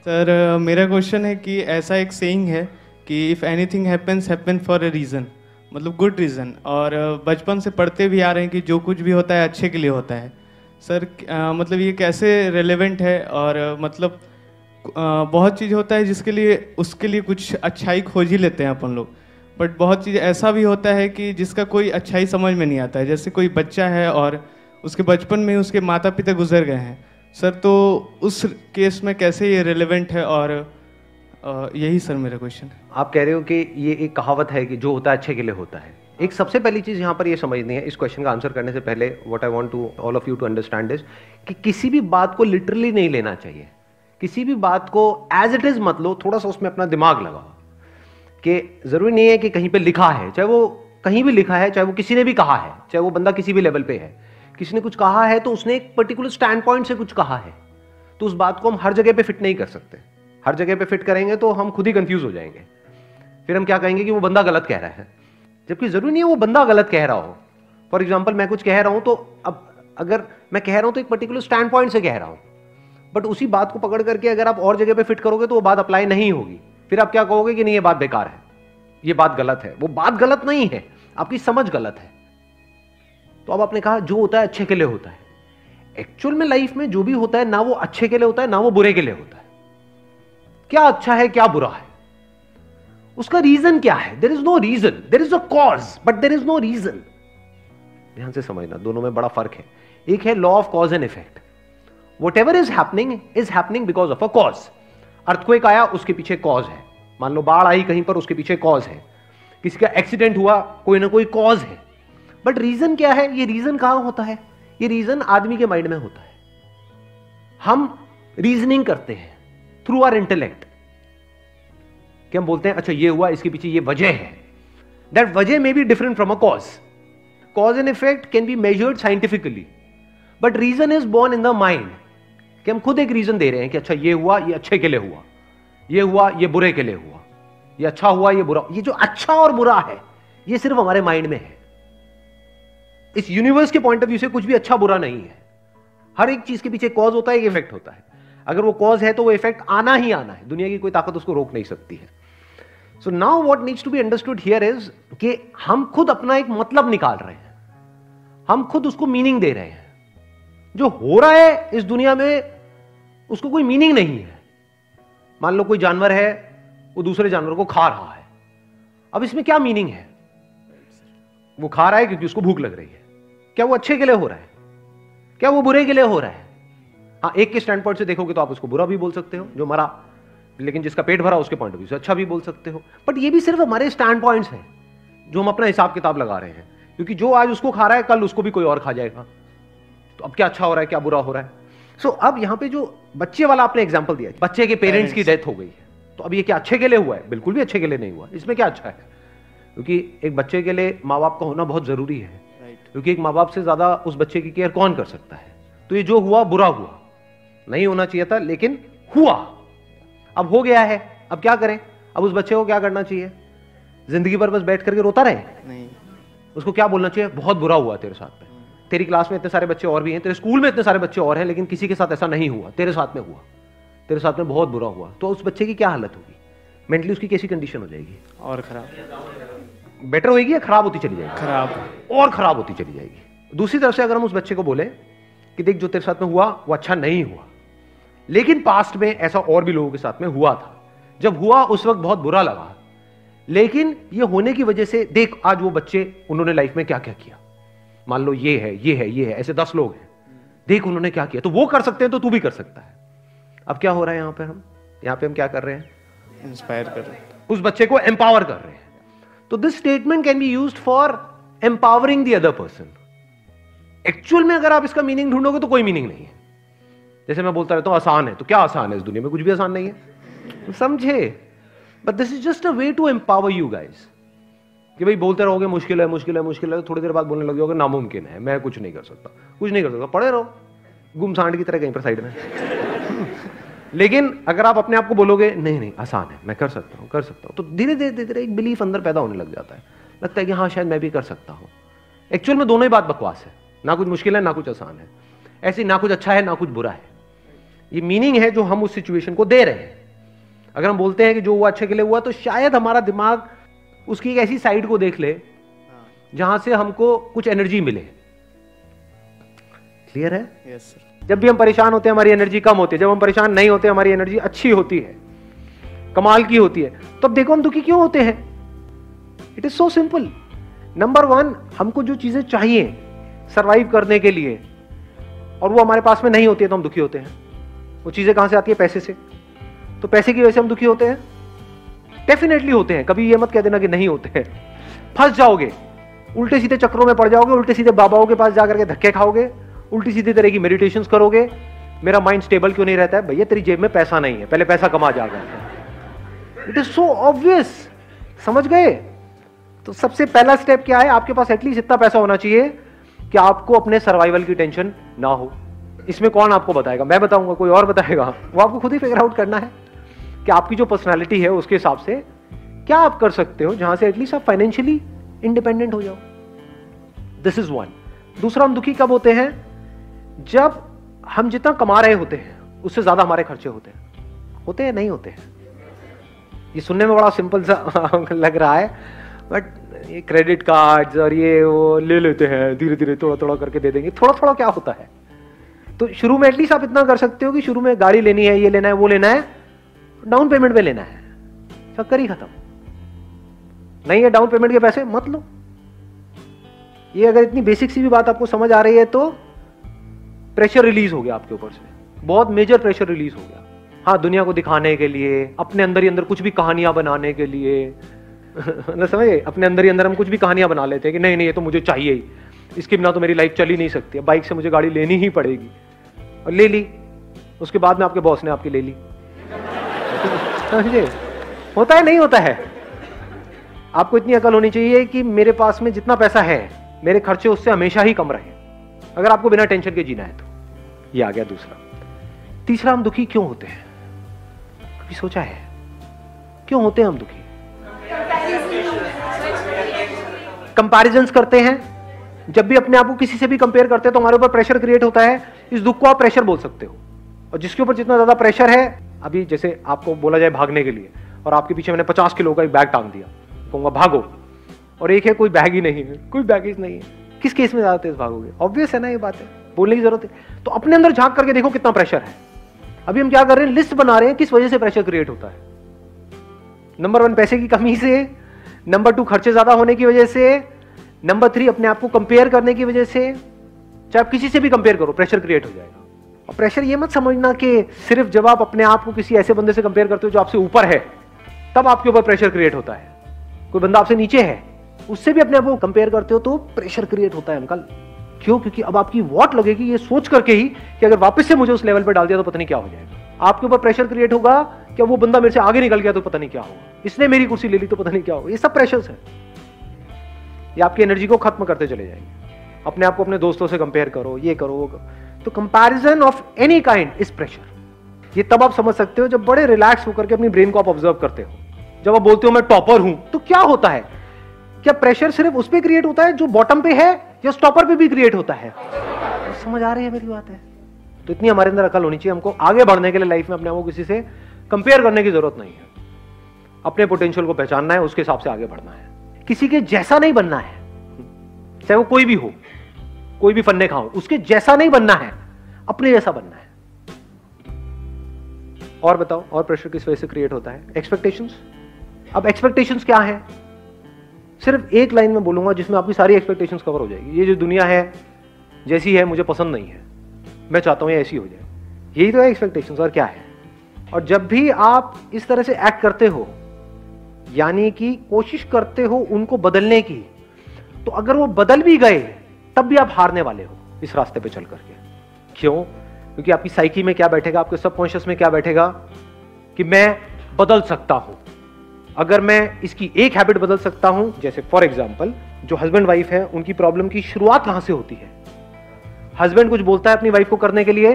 Sir मेरा question है कि ऐसा एक सेइंग है कि if anything happens happen for a reason, मतलब गुड रीज़न, और बचपन से पढ़ते भी आ रहे हैं कि जो कुछ भी होता है अच्छे के लिए होता है। सर मतलब ये कैसे रेलेवेंट है? और मतलब बहुत चीज़ होता है जिसके लिए उसके लिए कुछ अच्छाई खोज ही लेते हैं अपन लोग, बट बहुत चीज़ ऐसा भी होता है कि जिसका कोई अच्छाई समझ में नहीं आता है। जैसे कोई बच्चा है और उसके बचपन में ही उसके माता पिता गुजर गए हैं सर, तो उस केस में कैसे ये रिलेवेंट है? और यही सर मेरा क्वेश्चन है। आप कह रहे हो कि ये एक कहावत है कि जो होता है अच्छे के लिए होता है। एक सबसे पहली चीज़ यहाँ पर ये समझनी है, इस क्वेश्चन का आंसर करने से पहले what I want to all of you to understand is कि किसी भी बात को लिटरली नहीं लेना चाहिए। किसी भी बात को एज इट इज मत लो, थोड़ा सा उसमें अपना दिमाग लगाओ कि जरूरी नहीं है कि कहीं पे लिखा है, चाहे वो कहीं भी लिखा है, चाहे वो किसी ने भी कहा है, चाहे वो बंदा किसी भी लेवल पे है, किसी ने कुछ कहा है तो उसने एक पर्टिकुलर स्टैंड पॉइंट से कुछ कहा है, तो उस बात को हम हर जगह पे फिट नहीं कर सकते। हर जगह पे फिट करेंगे तो हम खुद ही कंफ्यूज हो जाएंगे। फिर हम क्या कहेंगे कि वो बंदा गलत कह रहा है, जबकि जरूरी नहीं है वो बंदा गलत कह रहा हो। फॉर एग्जाम्पल मैं कुछ कह रहा हूं तो अब अगर मैं कह रहा हूं तो एक पर्टिकुलर स्टैंड पॉइंट से कह रहा हूं, बट उसी बात को पकड़ करके अगर आप और जगह पे फिट करोगे तो वो बात अप्लाई नहीं होगी। फिर आप क्या कहोगे कि नहीं ये बात बेकार है, ये बात गलत है। वो बात गलत नहीं है, आपकी समझ गलत है। तो अब आपने कहा जो होता है अच्छे के लिए होता है। एक्चुअल में लाइफ में जो भी होता है ना वो अच्छे के लिए होता है ना वो बुरे के लिए होता है। क्या अच्छा है क्या बुरा है, उसका रीजन क्या है? There is no reason, there is a cause but there is no reason. ध्यान से समझना, दोनों में बड़ा फर्क है। एक है law of cause and effect. Whatever is happening because of a cause. Earthquake आया, उसके पीछे कॉज है। मान लो बाढ़ आई कहीं पर, उसके पीछे कॉज है। किसी का एक्सीडेंट हुआ, कोई ना कोई कॉज है। बट रीजन क्या है? ये रीजन कहां होता है? ये रीजन आदमी के माइंड में होता है। हम रीजनिंग करते हैं थ्रू आवर इंटेलेक्ट, कि हम बोलते हैं अच्छा ये हुआ, इसके पीछे ये वजह है। दैट वजह may be different from a cause. Cause and effect can be measured scientifically, but reason is born in the mind, कि हम खुद एक रीजन दे रहे हैं कि अच्छा ये हुआ, ये अच्छे के लिए हुआ, ये हुआ, ये बुरे के लिए हुआ, ये अच्छा हुआ, ये बुरा। ये जो अच्छा और बुरा है ये सिर्फ हमारे माइंड में है। इस यूनिवर्स के पॉइंट ऑफ व्यू से कुछ भी अच्छा बुरा नहीं है। हर एक चीज के पीछे कॉज होता है, एक इफेक्ट होता है। अगर वो कॉज है तो वो इफेक्ट आना ही आना है, दुनिया की कोई ताकत उसको रोक नहीं सकती है। So now what needs to be understood here is कि हम खुद अपना एक मतलब निकाल रहे हैं, हम खुद उसको मीनिंग दे रहे हैं। जो हो रहा है इस दुनिया में उसको कोई मीनिंग नहीं है। मान लो कोई जानवर है, वो दूसरे जानवर को खा रहा है। अब इसमें क्या मीनिंग है? वो खा रहा है क्योंकि उसको भूख लग रही है। क्या वो अच्छे के लिए हो रहा है? क्या वो बुरे के लिए हो रहा है? हाँ, एक के स्टैंड पॉइंट से देखोगे तो आप उसको बुरा भी बोल सकते हो जो मरा, लेकिन जिसका पेट भरा उसके पॉइंट ऑफ व्यू से अच्छा भी बोल सकते हो। बट ये भी सिर्फ हमारे स्टैंड पॉइंट्स हैं जो हम अपना हिसाब किताब लगा रहे हैं, क्योंकि जो आज उसको खा रहा है कल उसको भी कोई और खा जाएगा। तो अब क्या अच्छा हो रहा है क्या बुरा हो रहा है? सो अब यहां पे जो बच्चे वाला आपने एग्जाम्पल दिया, बच्चे के पेरेंट्स की डेथ हो गई है, तो अब ये क्या अच्छे के लिए हुआ है? बिल्कुल भी अच्छे के लिए नहीं हुआ। इसमें क्या अच्छा है? क्योंकि एक बच्चे के लिए माँ बाप का होना बहुत जरूरी है, क्योंकि एक माँ बाप से ज्यादा उस बच्चे की केयर कौन कर सकता है। तो ये जो हुआ बुरा हुआ, नहीं होना चाहिए था लेकिन हुआ, अब हो गया है। अब क्या करें? अब उस बच्चे को क्या करना चाहिए? जिंदगी भर बस बैठ करके रोता रहे? नहीं। उसको क्या बोलना चाहिए? बहुत बुरा हुआ तेरे साथ में, तेरी क्लास में इतने सारे बच्चे और भी हैं, तेरे स्कूल में इतने सारे बच्चे और हैं, लेकिन किसी के साथ ऐसा नहीं हुआ, तेरे साथ में हुआ, तेरे साथ में बहुत बुरा हुआ। तो उस बच्चे की क्या हालत होगी? मेंटली उसकी कैसी कंडीशन हो जाएगी? और खराब। बेटर होगी या खराब होती चली जाएगी? खराब। और खराब होती चली जाएगी। दूसरी तरफ से अगर हम उस बच्चे को बोले कि देख जो तेरे साथ में हुआ वो अच्छा नहीं हुआ, लेकिन पास्ट में ऐसा और भी लोगों के साथ में हुआ था, जब हुआ उस वक्त बहुत बुरा लगा, लेकिन ये होने की वजह से देख आज वो बच्चे उन्होंने लाइफ में क्या क्या किया। मान लो ये है, ये है, ये है, ऐसे 10 लोग हैं, देख उन्होंने क्या किया। तो वो कर सकते हैं तो तू भी कर सकता है। अब क्या हो रहा है यहां पे? हम क्या कर रहे हैं? इंस्पायर कर रहे हैं, उस बच्चे को एम्पावर कर रहे हैं। तो this statement can be used for empowering the other person. Actual में अगर आप इसका मीनिंग ढूंढोगे तो कोई मीनिंग नहीं है। जैसे मैं बोलता रहता हूं आसान है, तो क्या आसान है? इस दुनिया में कुछ भी आसान नहीं है, तो समझे। But this is just a way to empower you guys, कि भाई बोलते रहोगे मुश्किल है, मुश्किल है, मुश्किल है, तो थोड़ी देर बाद बोलने लग जाओगे नामुमकिन है, मैं कुछ नहीं कर सकता, कुछ नहीं कर सकता, पड़े रहो गुमसांड की तरह कहीं पर साइड में। लेकिन अगर आप अपने आप को बोलोगे नहीं नहीं आसान है, मैं कर सकता हूं, कर सकता हूं, तो धीरे धीरे धीरे एक बिलीफ अंदर पैदा होने लग जाता है। लगता है कि हाँ शायद मैं भी कर सकता हूं। एक्चुअल में दोनों ही बात बकवास है, ना कुछ मुश्किल है ना कुछ आसान है। ऐसे ना कुछ अच्छा है ना कुछ बुरा है। ये मीनिंग है जो हम उस सिचुएशन को दे रहे हैं। अगर हम बोलते हैं कि जो हुआ अच्छे के लिए हुआ, तो शायद हमारा दिमाग उसकी एक ऐसी साइड को देख ले जहां से हमको कुछ एनर्जी मिले। क्लियर है? Yes sir. जब भी हम परेशान होते हैं हमारी एनर्जी कम होती है, जब हम परेशान नहीं होते हमारी एनर्जी अच्छी होती है, कमाल की होती है। तो अब देखो हम दुखी क्यों होते हैं? It is so simple. Number 1, हमको जो चीजें चाहिए सरवाइव करने के लिए और वो हमारे पास में नहीं होती है तो हम दुखी होते हैं। वो चीजें कहां से आती है? पैसे से। तो पैसे की वजह से हम दुखी होते हैं? डेफिनेटली होते हैं। कभी ये मत कह देना कि नहीं होते हैं। फंस जाओगे, उल्टे सीधे चक्रों में पड़ जाओगे, उल्टे सीधे बाबाओं के पास जाकर के धक्के खाओगे, उल्टी सीधी तरह की मेडिटेशंस करोगे। मेरा माइंड स्टेबल क्यों नहीं रहता है? भैया तेरी जेब में पैसा नहीं है, पहले पैसा कमा जाएगा। It is so obvious. समझ गए? तो सबसे पहला स्टेप क्या है? आपके पास एटलीस्ट इतना पैसा होना चाहिए कि आपको अपने सर्वाइवल की टेंशन ना हो। इसमें कौन आपको बताएगा? मैं बताऊंगा? कोई और बताएगा? वो आपको खुद ही फिगर आउट करना है कि आपकी जो पर्सनालिटी है उसके हिसाब से क्या आप कर सकते हो जहां से एटलीस्ट आप फाइनेंशियली इंडिपेंडेंट हो जाओ। This is 1। दूसरा, हम दुखी कब होते हैं? जब हम जितना कमा रहे होते हैं उससे ज्यादा हमारे खर्चे होते हैं। होते हैं? नहीं होते हैं? ये सुनने में बड़ा सिंपल सा लग रहा है, बट ये क्रेडिट कार्ड्स और ये वो ले लेते हैं, धीरे धीरे थोड़ा थोड़ा करके दे देंगे। थोड़ा थोड़ा क्या होता है? तो शुरू में एटलीस्ट आप इतना कर सकते हो कि शुरू में गाड़ी लेनी है, ये लेना है, वो लेना है, डाउन पेमेंट पे लेना है, चक्कर ही खत्म। नहीं है डाउन पेमेंट के पैसे, मत लो। ये अगर इतनी बेसिक सी भी बात आपको समझ आ रही है तो प्रेशर रिलीज हो गया आपके ऊपर से, बहुत मेजर प्रेशर रिलीज हो गया। हाँ, दुनिया को दिखाने के लिए, अपने अंदर ही अंदर कुछ भी कहानियां बनाने के लिए ना, समझे? अपने अंदर ही अंदर हम कुछ भी कहानियां बना लेते हैं कि नहीं नहीं ये तो मुझे चाहिए ही, इसके बिना तो मेरी लाइफ चल ही नहीं सकती है, बाइक से मुझे गाड़ी लेनी ही पड़ेगी। और ले ली, उसके बाद में आपके बॉस ने आपकी ले ली। समझे? होता है? नहीं होता है? आपको इतनी अकल होनी चाहिए कि मेरे पास में जितना पैसा है मेरे खर्चे उससे हमेशा ही कम रहे, अगर आपको बिना टेंशन के जीना है तो। ये आ गया दूसरा। तीसरा, हम दुखी क्यों होते हैं? कभी सोचा है क्यों होते हैं हम दुखी? कंपैरिजंस करते हैं। जब भी अपने आप को किसी से भी कंपेयर करते हैं तो हमारे ऊपर प्रेशर क्रिएट होता है। इस दुख को आप प्रेशर बोल सकते हो। और जिसके ऊपर जितना ज्यादा प्रेशर है, अभी जैसे आपको बोला जाए भागने के लिए और आपके पीछे मैंने 50 किलो का एक बैग टांग दिया, कहूंगा भागो, और एक है कोई बैग ही नहीं है, कोई बैगेज नहीं है, किस केस में ज्यादा तेज भागोगे? ऑब्वियस है ना, ये बात है, बोलने की जरूरत है। तो अपने अंदर झांक करके देखो कितना प्रेशर है। अभी हम क्या कर रहे हैं? लिस्ट बना रहे हैं किस वजह से प्रेशर क्रिएट होता है। नंबर 1 पैसे की कमी से, नंबर 2 खर्चे ज्यादा होने की वजह से, नंबर 3 अपने आप को कंपेयर करने की वजह से। चाहे आप किसी से भी कंपेयर करो, प्रेशर क्रिएट हो जाएगा। और प्रेशर ये मत समझना कि सिर्फ जब आप अपने आप को किसी ऐसे बंदे से कंपेयर करते हो जो आपसे ऊपर है तब आपके ऊपर प्रेशर क्रिएट होता है। कोई बंदा आपसे नीचे है, उससे भी अपने आप को कंपेयर करते हो तो प्रेशर क्रिएट होता है अंकल। क्यों? क्योंकि अब आपकी वॉट लगेगी ये सोच करके ही कि अगर वापस से मुझे उस लेवल पर डाल दिया तो पता नहीं क्या हो जाएगा। आपके ऊपर प्रेशर क्रिएट होगा कि वो बंदा मेरे से आगे निकल गया तो पता नहीं क्या होगा, इसने मेरी कुर्सी ले ली तो पता नहीं क्या होगा। ये सब प्रेशर्स है, ये आपकी एनर्जी को खत्म करते चले जाएंगे। अपने आप को अपने दोस्तों से कंपेयर करो, ये करो वो करो। तो comparison of any kind is pressure. ये तब आप समझ सकते हो जब बड़े रिलैक्स होकर के अपनी ब्रेन को आप ऑब्जर्व करते हो। जब आप बोलते हो मैं टॉपर हूं, तो क्या होता है? क्या प्रेशर सिर्फ उस पर क्रिएट होता है जो बॉटम पे है, या टॉपर पे भी क्रिएट होता है? समझ आ रही है मेरी बात है? तो इतनी हमारे अंदर अकल होनी चाहिए, हमको आगे बढ़ने के लिए लाइफ में अपने आप को किसी से कंपेयर करने की जरूरत नहीं है। अपने पोटेंशियल को पहचानना है, उसके हिसाब से आगे बढ़ना है। किसी के जैसा नहीं बनना है, चाहे वो कोई भी हो, कोई भी फन्ने खाओ, उसके जैसा नहीं बनना है, अपने जैसा बनना है। और बताओ, और प्रेशर किस वजह से क्रिएट होता है? एक्सपेक्टेशंस। अब एक्सपेक्टेशंस क्या है? सिर्फ एक लाइन में बोलूंगा जिसमें आपकी सारी एक्सपेक्टेशंस कवर हो जाएगी। ये जो दुनिया है जैसी है मुझे पसंद नहीं है, मैं चाहता हूं ये ऐसी हो जाए, यही तो है एक्सपेक्टेशंस। और क्या है? और जब भी आप इस तरह से एक्ट करते हो, यानी कि कोशिश करते हो उनको बदलने की, तो अगर वो बदल भी गए तब भी आप हारने वाले हो इस रास्ते पे चल करके। क्यों? क्योंकि आपकी साइकी में क्या बैठेगा, आपके सबकॉन्शियस में क्या बैठेगा कि मैं बदल सकता हूं। अगर मैं इसकी एक हैबिट बदल सकता हूं, जैसे फॉर एग्जांपल जो हस्बैंड वाइफ है उनकी प्रॉब्लम की शुरुआत कहां से होती है? हस्बैंड कुछ बोलता है अपनी वाइफ को करने के लिए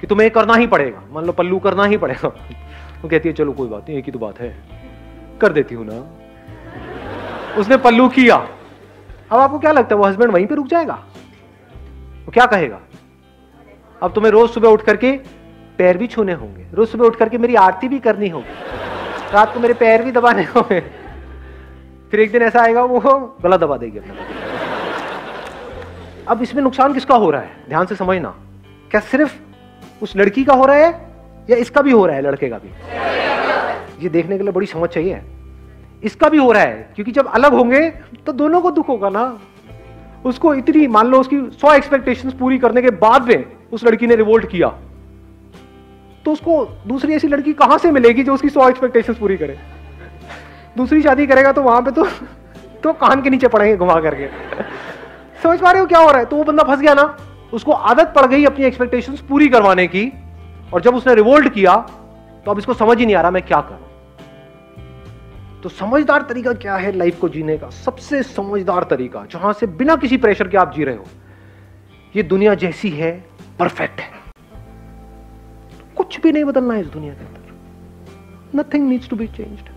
कि तुम्हें करना ही पड़ेगा, मान लो पल्लू करना ही पड़ेगा, वो कहती है चलो कोई बात नहीं, एक ही तो बात है, कर देती हूं ना। उसने पल्लू किया, अब आपको क्या लगता है वो हस्बैंड वहीं पे रुक जाएगा? वो क्या कहेगा? अब तुम्हें रोज सुबह उठ करके पैर भी छूने होंगे, रोज सुबह उठ करके मेरी आरती भी करनी होगी, रात को मेरे पैर भी दबाने होंगे, फिर एक दिन ऐसा आएगा वो गला दबा देगी अपना। अब इसमें नुकसान किसका हो रहा है, ध्यान से समझना। क्या सिर्फ उस लड़की का हो रहा है या इसका भी हो रहा है, लड़के का भी? ये देखने के लिए बड़ी समझ चाहिए। इसका भी हो रहा है, क्योंकि जब अलग होंगे तो दोनों को दुख होगा ना। उसको इतनी, मान लो उसकी 100 एक्सपेक्टेशंस पूरी करने के बाद में उस लड़की ने रिवोल्ट किया, तो उसको दूसरी ऐसी लड़की कहां से मिलेगी जो उसकी 100 एक्सपेक्टेशंस पूरी करे? दूसरी शादी करेगा तो वहां पे तो कान के नीचे पड़ेंगे घुमा करके। समझ पा रहे हो क्या हो रहा है? तो वो बंदा फंस गया ना, उसको आदत पड़ गई अपनी एक्सपेक्टेशंस पूरी करवाने की, और जब उसने रिवोल्ट किया तो अब इसको समझ ही नहीं आ रहा मैं क्या करूं। तो समझदार तरीका क्या है लाइफ को जीने का? सबसे समझदार तरीका, जहां से बिना किसी प्रेशर के आप जी रहे हो, ये दुनिया जैसी है परफेक्ट है, कुछ भी नहीं बदलना है इस दुनिया के अंदर, nothing needs to be changed.